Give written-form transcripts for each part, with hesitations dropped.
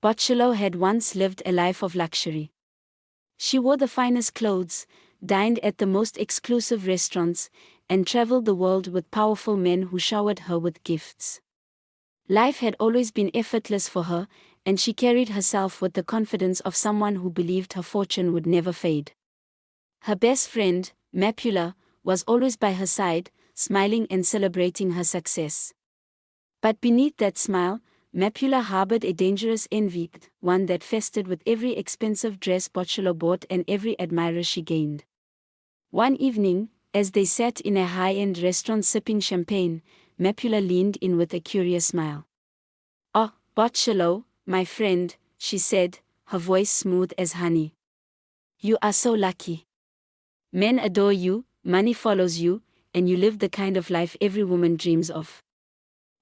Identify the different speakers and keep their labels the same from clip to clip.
Speaker 1: Bocciolo had once lived a life of luxury. She wore the finest clothes, dined at the most exclusive restaurants, and traveled the world with powerful men who showered her with gifts. Life had always been effortless for her, and she carried herself with the confidence of someone who believed her fortune would never fade. Her best friend, Mapula, was always by her side, smiling and celebrating her success. But beneath that smile, Mapula harbored a dangerous envy, one that festered with every expensive dress Bocciolo bought and every admirer she gained. One evening, as they sat in a high-end restaurant sipping champagne, Mapula leaned in with a curious smile. "Oh, Bocciolo, my friend," she said, her voice smooth as honey. "You are so lucky. Men adore you, money follows you, and you live the kind of life every woman dreams of."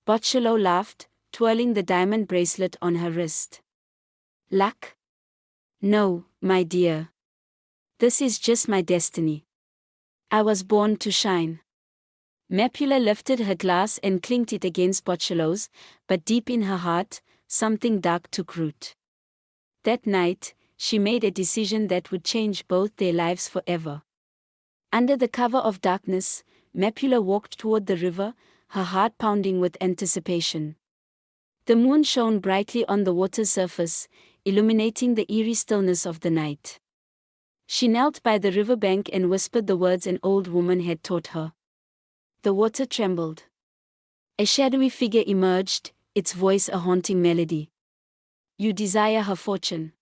Speaker 1: Bocciolo laughed, twirling the diamond bracelet on her wrist. "Luck? No, my dear. This is just my destiny. I was born to shine." Mapula lifted her glass and clinked it against Bocciolo's, but deep in her heart, something dark took root. That night, she made a decision that would change both their lives forever. Under the cover of darkness, Mapula walked toward the river, her heart pounding with anticipation. The moon shone brightly on the water's surface, illuminating the eerie stillness of the night. She knelt by the riverbank and whispered the words an old woman had taught her. The water trembled. A shadowy figure emerged, its voice a haunting melody. "You desire her fortune.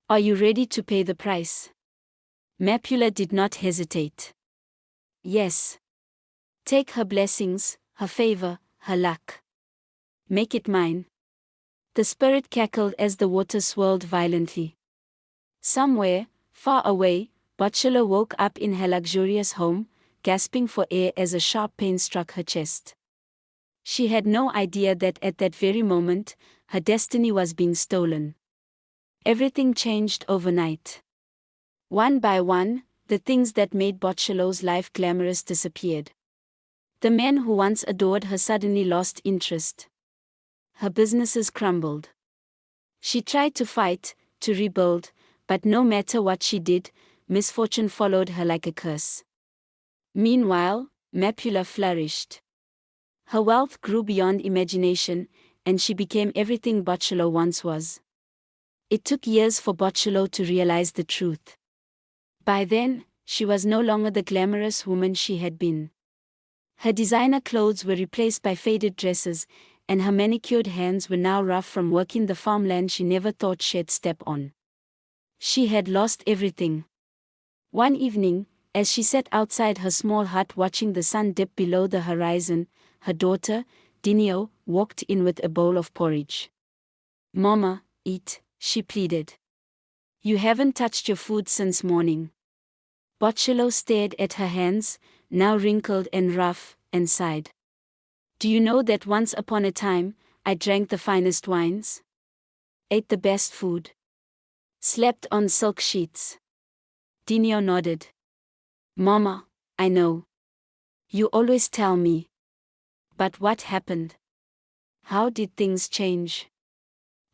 Speaker 1: Are you ready to pay the price?" Mapula did not hesitate. "Yes. Take her blessings, her favor, her luck. Make it mine." The spirit cackled as the water swirled violently. Somewhere, far away, Bocciolo woke up in her luxurious home, gasping for air as a sharp pain struck her chest. She had no idea that at that very moment, her destiny was being stolen. Everything changed overnight. One by one, the things that made Bocciolo's life glamorous disappeared. The men who once adored her suddenly lost interest. Her businesses crumbled. She tried to fight, to rebuild, but no matter what she did, misfortune followed her like a curse. Meanwhile, Mapula flourished. Her wealth grew beyond imagination, and she became everything Bocciolo once was. It took years for Bocciolo to realize the truth. By then, she was no longer the glamorous woman she had been. Her designer clothes were replaced by faded dresses, and her manicured hands were now rough from working the farmland she never thought she'd step on. She had lost everything. One evening, as she sat outside her small hut watching the sun dip below the horizon, her daughter, Dinio, walked in with a bowl of porridge. "Mama, eat," she pleaded. "You haven't touched your food since morning." Bocciolo stared at her hands, now wrinkled and rough, and sighed. "Do you know that once upon a time, I drank the finest wines? Ate the best food? Slept on silk sheets?" Dinio nodded. "Mama, I know. You always tell me. But what happened? How did things change?"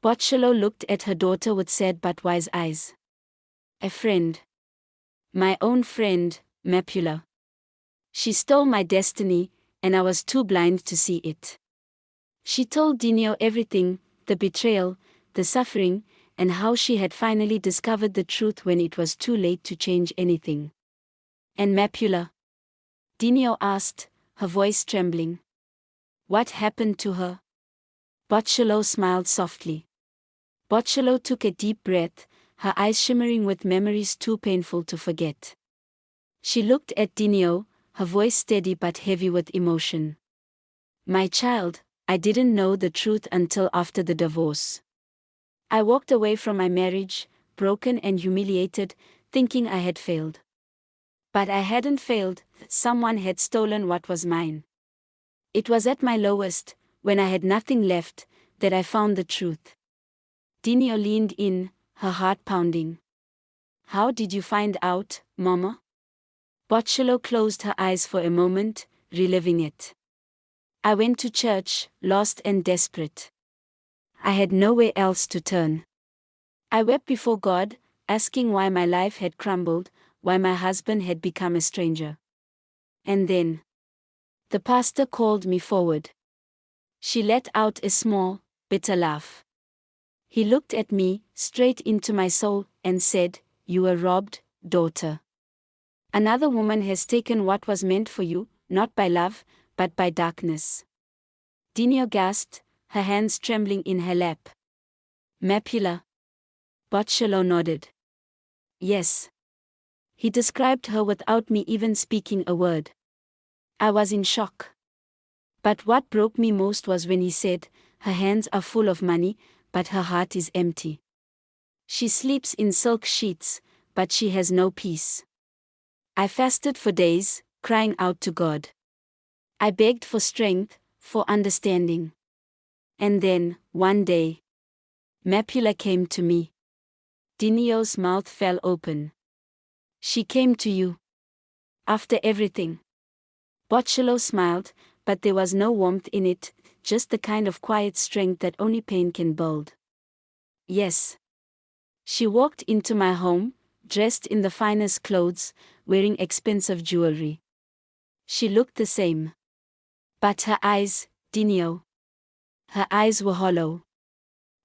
Speaker 1: Bocciolo looked at her daughter with sad but wise eyes. "A friend. My own friend, Mapula. She stole my destiny, and I was too blind to see it." She told Dinio everything, the betrayal, the suffering, and how she had finally discovered the truth when it was too late to change anything. "And Mapula?" Dinio asked, her voice trembling. "What happened to her?" Bocciolo smiled softly. Bocciolo took a deep breath, her eyes shimmering with memories too painful to forget. She looked at Dinio, her voice steady but heavy with emotion. "My child, I didn't know the truth until after the divorce. I walked away from my marriage, broken and humiliated, thinking I had failed. But I hadn't failed, someone had stolen what was mine. It was at my lowest, when I had nothing left, that I found the truth." Dinio leaned in, her heart pounding. "How did you find out, Mama?" Bocciolo closed her eyes for a moment, reliving it. "I went to church, lost and desperate. I had nowhere else to turn. I wept before God, asking why my life had crumbled, why my husband had become a stranger. And then the pastor called me forward. She let out a small, bitter laugh. He looked at me, straight into my soul, and said, "You were robbed, daughter. Another woman has taken what was meant for you, not by love, but by darkness." Dineo gasped, her hands trembling in her lap. "Mapula?" Botshelo nodded. "Yes." He described her without me even speaking a word. I was in shock. But what broke me most was when he said, "Her hands are full of money, but her heart is empty. She sleeps in silk sheets, but she has no peace." I fasted for days, crying out to God. I begged for strength, for understanding. And then, one day, Mapula came to me. Dineo's mouth fell open. "She came to you. After everything." Botshelo smiled, but there was no warmth in it, just the kind of quiet strength that only pain can build. "Yes." She walked into my home, dressed in the finest clothes, wearing expensive jewelry. She looked the same. But her eyes, Dineo. Her eyes were hollow.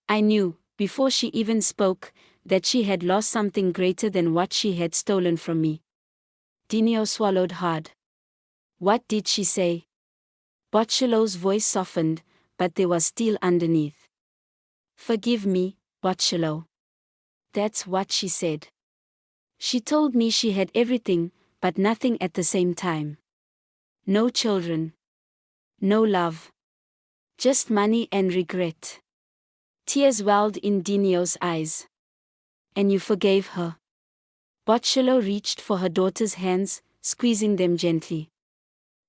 Speaker 1: I knew, before she even spoke, that she had lost something greater than what she had stolen from me. Dineo swallowed hard. "What did she say?" Botshelo's voice softened, but there was steel underneath. "Forgive me, Botshelo." That's what she said. She told me she had everything, but nothing at the same time. No children. No love. Just money and regret. Tears welled in Dineo's eyes. "And you forgave her?" Botshelo reached for her daughter's hands, squeezing them gently.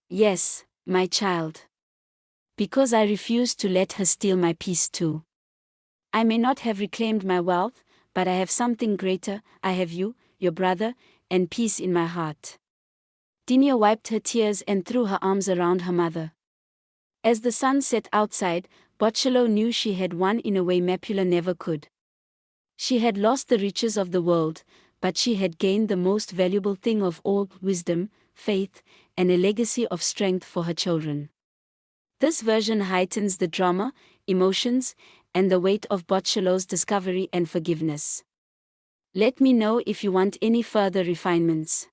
Speaker 1: "Yes, my child. Because I refused to let her steal my peace too. I may not have reclaimed my wealth, but I have something greater. I have you, your brother, and peace in my heart." Dineo wiped her tears and threw her arms around her mother. As the sun set outside, Botshelo knew she had won in a way Mapula never could. She had lost the riches of the world, but she had gained the most valuable thing of all: wisdom, faith, and a legacy of strength for her children. This version heightens the drama, emotions, and the weight of Botshelo's discovery and forgiveness. Let me know if you want any further refinements.